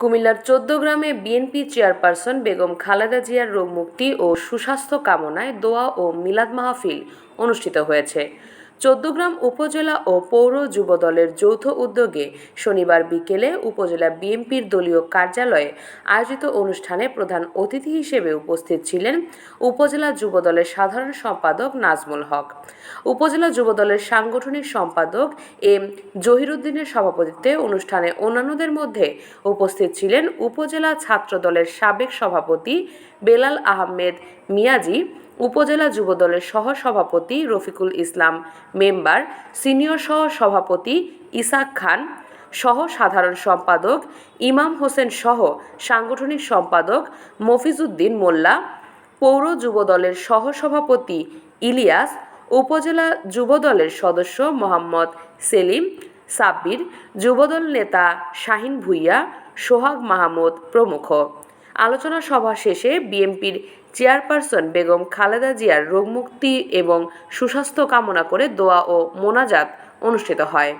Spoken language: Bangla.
কুমিল্লার ১৪ গ্রামে বিএনপি চেয়ারপারসন বেগম খালেদা জিয়ার রোগমুক্তি ও সুস্বাস্থ্য কামনায় দোয়া ও মিলাদ মাহফিল অনুষ্ঠিত হয়েছে। ১৪ গ্রাম উপজেলা ও পৌর যুবদলের যৌথ উদ্যোগে শনিবার বিকেলে উপজেলা বিএনপির দলীয় কার্যালয়ে আয়োজিত অনুষ্ঠানে প্রধান অতিথি হিসেবে উপস্থিত ছিলেন উপজেলা যুবদলের সাধারণ সম্পাদক নাজমুল হক। উপজেলা যুবদলের সাংগঠনিক সম্পাদক এম জহিরুদ্দিনের সভাপতিত্বে অনুষ্ঠানে অন্যান্যদের মধ্যে উপস্থিত ছিলেন উপজেলা ছাত্রদলের সাবেক সভাপতি বেলাল আহমেদ মিয়াজি, উপজেলা যুবদলের সহ সভাপতি রফিকুল ইসলাম মেম্বার, সিনিয়র সহ সভাপতি ইসাক খান, সহ সাধারণ সম্পাদক ইমাম হোসেন সহ সাংগঠনিক সম্পাদক মফিজউদ্দিন মোল্লা, পৌর যুবদলের সহ সভাপতি ইলিয়াস, উপজেলা যুবদলের সদস্য মোহাম্মদ সেলিম, সাব্বির, যুবদল নেতা শাহিন ভূঁইয়া, সোহাগ মাহমুদ প্রমুখ। আলোচনা সভা শেষে বিএনপির চেয়ারপারসন বেগম খালেদা জিয়ার রোগমুক্তি এবং সুস্বাস্থ্য কামনা করে দোয়া ও মোনাজাত অনুষ্ঠিত হয়।